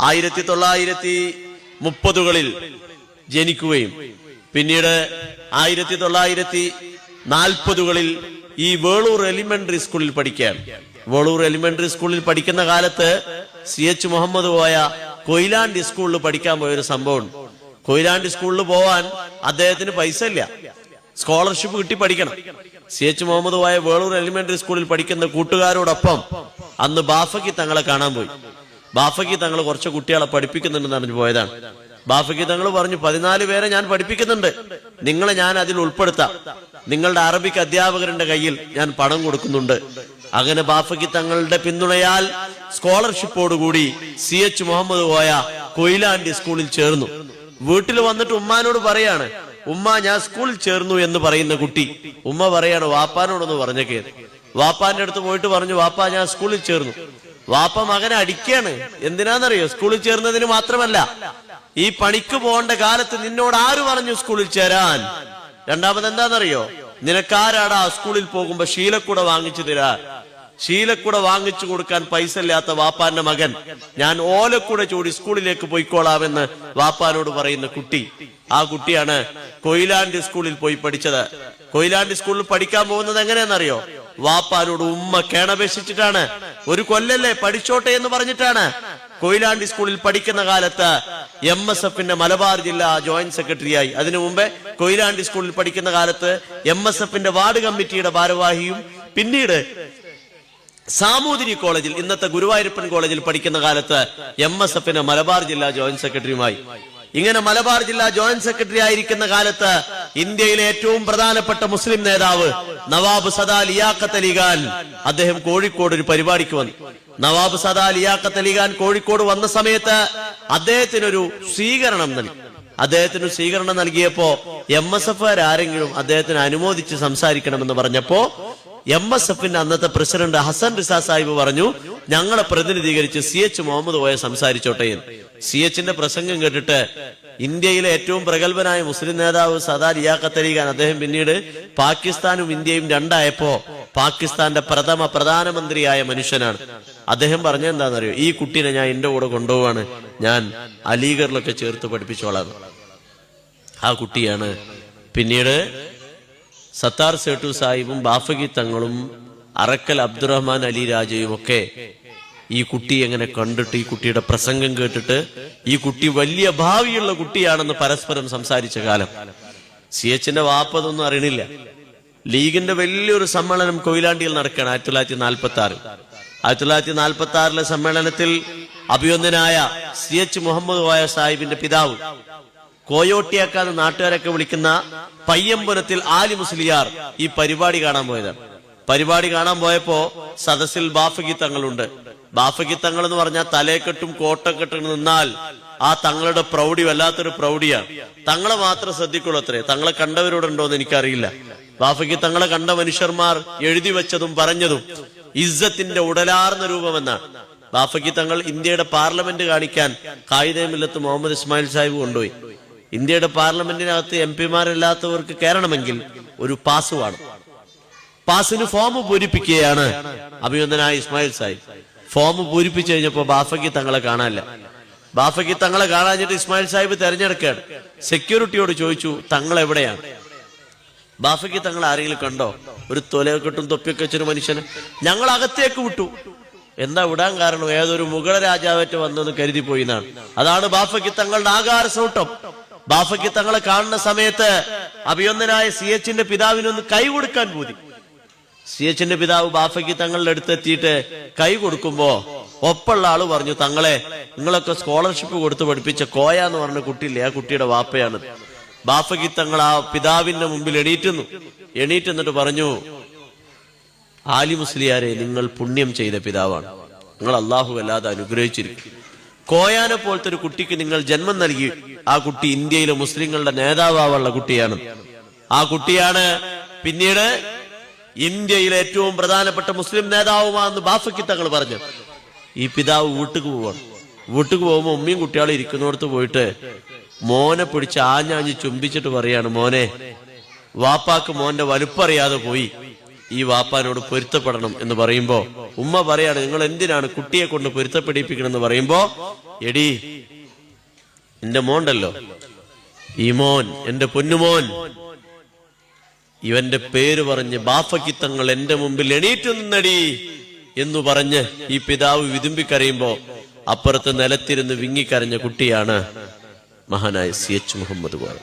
1930കളിൽ ജനിക്കുകയും പിന്നീട് 1940കളിൽ ഈ വേളൂർ എലിമെന്ററി സ്കൂളിൽ പഠിക്കുകയാണ്. വേളൂർ എലിമെന്ററി സ്കൂളിൽ പഠിക്കുന്ന കാലത്ത് CH മുഹമ്മദ് കോയ കൊയിലാണ്ടി സ്കൂളിൽ പഠിക്കാൻ പോയൊരു സംഭവം. കൊയിലാണ്ടി സ്കൂളിൽ പോവാൻ അദ്ദേഹത്തിന് പൈസ ഇല്ല, സ്കോളർഷിപ്പ് കിട്ടി പഠിക്കണം. CH മുഹമ്മദ് കോയ വേളൂർ എലിമെന്ററി സ്കൂളിൽ പഠിക്കുന്ന കൂട്ടുകാരോടൊപ്പം അന്ന് ബാഫക്കി തങ്ങളെ കാണാൻ പോയി. ബാഫക്കി തങ്ങൾ കുറച്ച് കുട്ടികളെ പഠിപ്പിക്കുന്നുണ്ടെന്ന് അറിഞ്ഞു പോയതാണ്. ബാഫക്കി തങ്ങൾ പറഞ്ഞു, 14 പേരെ ഞാൻ പഠിപ്പിക്കുന്നുണ്ട്, നിങ്ങളെ ഞാൻ അതിൽ ഉൾപ്പെടുത്താം, നിങ്ങളുടെ അറബിക് അധ്യാപകരുടെ കയ്യിൽ ഞാൻ പണം കൊടുക്കുന്നുണ്ട്. അങ്ങനെ ബാഫക്കി തങ്ങളുടെ പിന്തുണയാൽ സ്കോളർഷിപ്പോടുകൂടി CH മുഹമ്മദ് കോയ കൊയിലാണ്ടി സ്കൂളിൽ ചേർന്നു. വീട്ടിൽ വന്നിട്ട് ഉമ്മാനോട് പറയാണ്, ഉമ്മ ഞാൻ സ്കൂളിൽ ചേർന്നു എന്ന് പറയുന്ന കുട്ടി ഉമ്മ പറയാണ്, വാപ്പാനോടൊന്ന് പറഞ്ഞേക്കേ. വാപ്പാന്റെ അടുത്ത് പോയിട്ട് പറഞ്ഞു, വാപ്പാ ഞാൻ സ്കൂളിൽ ചേർന്നു. വാപ്പ മകനെ അടിക്കാണ്. എന്തിനാന്നറിയോ? സ്കൂളിൽ ചേർന്നതിന് മാത്രമല്ല, ഈ പണിക്ക് പോകേണ്ട കാലത്ത് നിന്നോട് ആര് പറഞ്ഞു സ്കൂളിൽ ചേരാൻ? രണ്ടാമത് എന്താണെന്നറിയോ? നിനക്കാരാടാ സ്കൂളിൽ പോകുമ്പോ ശീലക്കുട വാങ്ങിച്ചു തരാൻ? ശീലക്കുട വാങ്ങിച്ചു കൊടുക്കാൻ പൈസ ഇല്ലാത്ത വാപ്പാന്റെ മകൻ ഞാൻ ഓലക്കുട ചൂടി സ്കൂളിലേക്ക് പോയിക്കോളാമെന്ന് വാപ്പാനോട് പറയുന്ന കുട്ടി. ആ കുട്ടിയാണ് കൊയിലാണ്ടി സ്കൂളിൽ പോയി പഠിച്ചത്. കൊയിലാണ്ടി സ്കൂളിൽ പഠിക്കാൻ പോകുന്നത് എങ്ങനെയാണെന്നറിയോ? വാപ്പാനോട് ഉമ്മ കേണപേക്ഷിച്ചിട്ടാണ്. ഒരു കൊല്ലല്ലേ പഠിച്ചോട്ടെ എന്ന് പറഞ്ഞിട്ടാണ്. കൊയിലാണ്ടി സ്കൂളിൽ പഠിക്കുന്ന കാലത്ത് MSFന്റെ മലബാർ ജില്ലാ ജോയിന്റ് സെക്രട്ടറിയായി. അതിനു മുമ്പേ കൊയിലാണ്ടി സ്കൂളിൽ പഠിക്കുന്ന കാലത്ത് MSFന്റെ വാർഡ് കമ്മിറ്റിയുടെ ഭാരവാഹിയും പിന്നീട് സാമൂതിരി കോളേജിൽ, ഇന്നത്തെ ഗുരുവായൂരപ്പൻ കോളേജിൽ പഠിക്കുന്ന കാലത്ത് MSFന്റെ മലബാർ ജില്ലാ ജോയിന്റ് സെക്രട്ടറിയുമായി. ഇങ്ങനെ മലബാർ ജില്ലാ ജോയിന്റ് സെക്രട്ടറി ആയിരിക്കുന്ന കാലത്ത് ഇന്ത്യയിലെ ഏറ്റവും പ്രധാനപ്പെട്ട മുസ്ലിം നേതാവ് നവാബ് സദാ ലിയാഖത്ത് അലി ഖാൻ അദ്ദേഹം കോഴിക്കോട് ഒരു പരിപാടിക്ക് വന്നു. നവാബ് സദാ ലിയാഖത്ത് അലി ഖാൻ കോഴിക്കോട് വന്ന സമയത്ത് അദ്ദേഹത്തിനൊരു സ്വീകരണം നൽകി. അദ്ദേഹത്തിന് സ്വീകരണം നൽകിയപ്പോ MSF ആരെങ്കിലും അദ്ദേഹത്തിന് അനുമോദിച്ച് സംസാരിക്കണമെന്ന് പറഞ്ഞപ്പോ MSFന്റെ അന്നത്തെ പ്രസിഡന്റ് ഹസൻ റിസ സാഹിബ് പറഞ്ഞു, ഞങ്ങളെ പ്രതിനിധീകരിച്ച് CH മുഹമ്മദ് കോയ സംസാരിച്ചോട്ടെ. CHന്റെ പ്രസംഗം കേട്ടിട്ട് ഇന്ത്യയിലെ ഏറ്റവും പ്രഗത്ഭനായ മുസ്ലിം നേതാവ് സദാ ലിയാഖത്ത് അലി ഖാൻ, അദ്ദേഹം പിന്നീട് പാകിസ്ഥാനും ഇന്ത്യയും രണ്ടായപ്പോ പാകിസ്ഥാന്റെ പ്രധാനമന്ത്രിയായ മനുഷ്യനാണ്. അദ്ദേഹം പറഞ്ഞെന്താണെന്നറിയോ? ഈ കുട്ടീനെ ഞാൻ എന്റെ കൂടെ കൊണ്ടുപോവാണ്, ഞാൻ അലീഗറിലൊക്കെ ചേർത്ത് പഠിപ്പിച്ചോളാം. ആ കുട്ടിയാണ് പിന്നീട് സത്താർ സേട്ടു സാഹിബും ബാഫക്കി തങ്ങളും അറക്കൽ അബ്ദുറഹ്മാൻ അലി രാജയും ഒക്കെ ഈ കുട്ടി എങ്ങനെ കണ്ടിട്ട്, ഈ കുട്ടിയുടെ പ്രസംഗം കേട്ടിട്ട് ഈ കുട്ടി വലിയ ഭാവിയുള്ള കുട്ടിയാണെന്ന് പരസ്പരം സംസാരിച്ച കാലം. CHന്റെ വാപ്പതൊന്നും അറിയണില്ല. ലീഗിന്റെ വലിയൊരു സമ്മേളനം കൊയിലാണ്ടിയിൽ നടക്കുകയാണ് 1946. 1946 സമ്മേളനത്തിൽ അഭിവന്ദനായ CH മുഹമ്മദ് കോയ സാഹിബിന്റെ പിതാവ്, കോയോട്ടിയാക്കാന്ന് നാട്ടുകാരൊക്കെ വിളിക്കുന്ന പയ്യമ്പുരത്തിൽ ആലി മുസ്ലിയാർ ഈ പരിപാടി കാണാൻ പോയതാണ്. പരിപാടി കാണാൻ പോയപ്പോ സദസ്സിൽ ബാഫക്കി തങ്ങളുണ്ട്. ബാഫക്കി തങ്ങൾ എന്ന് പറഞ്ഞാൽ തലേക്കെട്ടും കോട്ടക്കെട്ടും നിന്നാൽ ആ തങ്ങളുടെ പ്രൗഢി വല്ലാത്തൊരു പ്രൗഢിയാണ്. തങ്ങളെ മാത്രം ശ്രദ്ധിക്കുള്ളൂ അത്രേ. തങ്ങളെ കണ്ടവരോടുണ്ടോന്ന് എനിക്കറിയില്ല. ബാഫക്കി തങ്ങളെ കണ്ട മനുഷ്യന്മാർ എഴുതി വെച്ചതും പറഞ്ഞതും ഇസ്സത്തിന്റെ ഉടലാർന്ന രൂപമെന്നാണ്. ബാഫക്കി തങ്ങൾ ഇന്ത്യയുടെ പാർലമെന്റ് കാണിക്കാൻ ഖായിദെ മില്ലത്ത് മുഹമ്മദ് ഇസ്മായിൽ സാഹിബ് കൊണ്ടുപോയി. ഇന്ത്യയുടെ പാർലമെന്റിനകത്ത് MP-മാരില്ലാത്തവർക്ക് കയറണമെങ്കിൽ ഒരു പാസ് വേണം. പാസിന് ഫോം പൂരിപ്പിക്കുകയാണ് അഭിനന്ദനായ ഇസ്മായിൽ സാഹിബ്. ഫോം പൂരിപ്പിച്ചു കഴിഞ്ഞപ്പോ ബാഫക്കി തങ്ങളെ കാണാനില്ല. ബാഫക്കി തങ്ങളെ കാണാഞ്ഞിട്ട് ഇസ്മായിൽ സാഹിബ് തെരഞ്ഞെടുക്കുകയാണ്. സെക്യൂരിറ്റിയോട് ചോദിച്ചു, തങ്ങൾ എവിടെയാണ്? ബാഫക്കി തങ്ങൾ ആരെങ്കിലും കണ്ടോ? ഒരു തൊലക്കെട്ടും തൊപ്പിയൊക്കെ വെച്ചൊരു മനുഷ്യന്. ഞങ്ങൾ അകത്തേക്ക് വിട്ടു. എന്താ വിടാൻ കാരണം? ഏതൊരു മുഗള രാജാവേറ്റ് വന്നെന്ന് കരുതി പോയി എന്നാണ്. അതാണ് ബാഫക്കി തങ്ങളുടെ ആകാര സൗട്ടം. ബാഫക്കി തങ്ങളെ കാണുന്ന സമയത്ത് അഭിവന്ദനായ CHന്റെ പിതാവിനൊന്ന് കൈ കൊടുക്കാൻ പോയി. CHന്റെ പിതാവ് ബാഫക്കി തങ്ങളുടെ അടുത്തെത്തിയിട്ട് കൈ കൊടുക്കുമ്പോ ഒപ്പുള്ള ആള് പറഞ്ഞു, തങ്ങളെ നിങ്ങളൊക്കെ സ്കോളർഷിപ്പ് കൊടുത്ത് പഠിപ്പിച്ച കോയ എന്ന് പറഞ്ഞ കുട്ടിയില്ലേ, ആ കുട്ടിയുടെ വാപ്പയാണ്. ബാഫക്കി തങ്ങൾ ആ പിതാവിന്റെ മുമ്പിൽ എണീറ്റെന്നിട്ട് പറഞ്ഞു, ആലി മുസ്ലിയാരെ, നിങ്ങൾ പുണ്യം ചെയ്ത പിതാവാണ്, നിങ്ങൾ അള്ളാഹു അല്ലാതെ അനുഗ്രഹിച്ചിരിക്കും. കോയാനെ പോലത്തെ ഒരു കുട്ടിക്ക് നിങ്ങൾ ജന്മം നൽകി. ആ കുട്ടി ഇന്ത്യയിലെ മുസ്ലിങ്ങളുടെ നേതാവാനുള്ള കുട്ടിയാണ്. ആ കുട്ടിയാണ് പിന്നീട് ഇന്ത്യയിലെ ഏറ്റവും പ്രധാനപ്പെട്ട മുസ്ലിം നേതാവുമാണെന്ന് ബാഫക്കി തങ്ങൾ പറഞ്ഞു. ഈ പിതാവ് വീട്ടുക്ക് പോവാണ്. വീട്ടുക്ക് പോകുമ്പോ ഉമ്മയും കുട്ടികളും ഇരിക്കുന്നിടത്ത് പോയിട്ട് മോനെ പിടിച്ച് ആഞ്ഞാഞ്ഞ് ചുംബിച്ചിട്ട് പറയാണ്, മോനെ, വാപ്പാക്ക് മോന്റെ വലുപ്പറിയാതെ പോയി, ഈ വാപ്പാനോട് പൊരുത്തപ്പെടണം എന്ന് പറയുമ്പോ ഉമ്മ പറയാണ്, നിങ്ങൾ എന്തിനാണ് കുട്ടിയെ കൊണ്ട് പൊരുത്തപ്പെടിപ്പിക്കണം എന്ന് പറയുമ്പോ എടി എന്റെ മോണ്ടല്ലോ, ഈ മോൻ, എന്റെ പൊന്നുമോൻ, ഇവന്റെ പേര് പറഞ്ഞ് ബാഫയ്ക്ക് തങ്ങൾ എന്റെ മുമ്പിൽ എണീറ്റു നിന്നടി എന്നു പറഞ്ഞ് ഈ പിതാവ് വിതുമ്പിക്കരയുമ്പോ അപ്പുറത്ത് നിലത്തിരുന്ന് വിങ്ങിക്കരഞ്ഞ കുട്ടിയാണ് മഹാനായ CH മുഹമ്മദ് കോയ.